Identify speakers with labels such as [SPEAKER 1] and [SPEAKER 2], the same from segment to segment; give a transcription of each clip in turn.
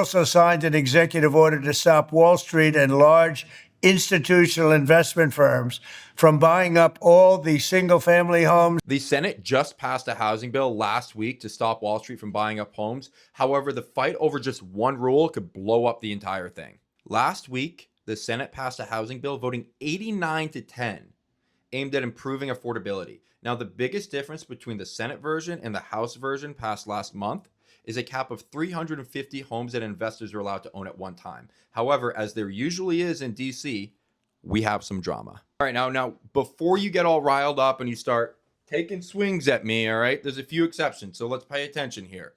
[SPEAKER 1] Also signed an executive order to stop Wall Street and large institutional investment firms from buying up all the single-family homes.
[SPEAKER 2] The Senate just passed a housing bill last week to stop Wall Street from buying up homes. However, the fight over just one rule could blow up the entire thing. Last week, the Senate passed a housing bill voting 89-10, aimed at improving affordability. Now, the biggest difference between the Senate version and the House version passed last month is a cap of 350 homes that investors are allowed to own at one time. However, as there usually is in DC, we have some drama. All right, now before you get all riled up and you start taking swings at me, all right, there's a few exceptions, so let's pay attention here.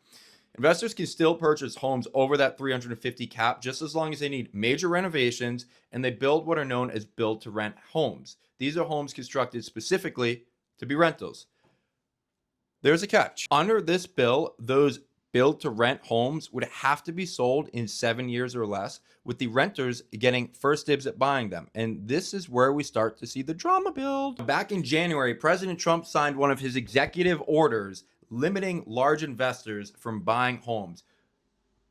[SPEAKER 2] Investors can still purchase homes over that 350 cap just as long as they need major renovations and they build what are known as build-to-rent homes. These are homes constructed specifically to be rentals. There's a catch. Under this bill, those build-to-rent homes would have to be sold in 7 years or less, with the renters getting first dibs at buying them. And this is where we start to see the drama build. Back in January, President Trump signed one of his executive orders limiting large investors from buying homes.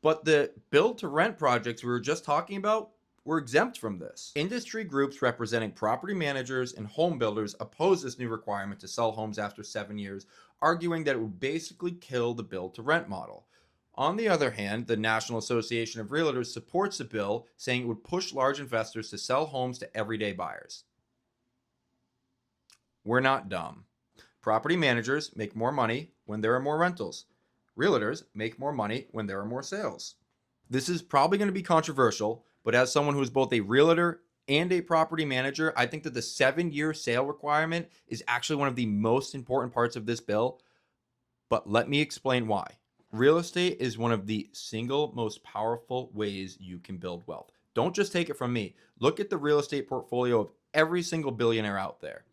[SPEAKER 2] But the build-to-rent projects we were just talking about were exempt from this. Industry groups representing property managers and home builders oppose this new requirement to sell homes after 7 years, arguing that it would basically kill the build-to-rent model. On the other hand, the National Association of Realtors supports the bill, saying it would push large investors to sell homes to everyday buyers. We're not dumb. Property managers make more money when there are more rentals. Realtors make more money when there are more sales. This is probably going to be controversial, but as someone who's both a realtor and a property manager, I think that the 7-year sale requirement is actually one of the most important parts of this bill. But let me explain why. Real estate is one of the single most powerful ways you can build wealth. Don't just take it from me. Look at the real estate portfolio of every single billionaire out there.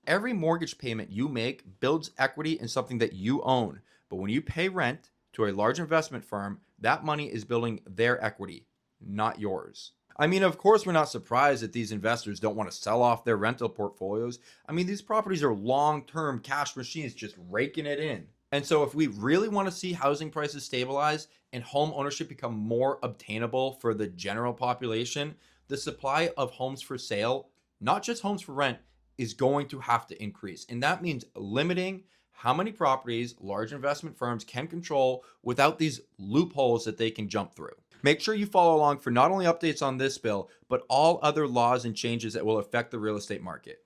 [SPEAKER 2] Every mortgage payment you make builds equity in something that you own. But when you pay rent to a large investment firm, that money is building their equity, not yours. I mean, of course, we're not surprised that these investors don't want to sell off their rental portfolios. I mean, these properties are long-term cash machines just raking it in. And so if we really want to see housing prices stabilize and home ownership become more obtainable for the general population, the supply of homes for sale, not just homes for rent, is going to have to increase. And that means limiting how many properties large investment firms can control without these loopholes that they can jump through. Make sure you follow along for not only updates on this bill, but all other laws and changes that will affect the real estate market.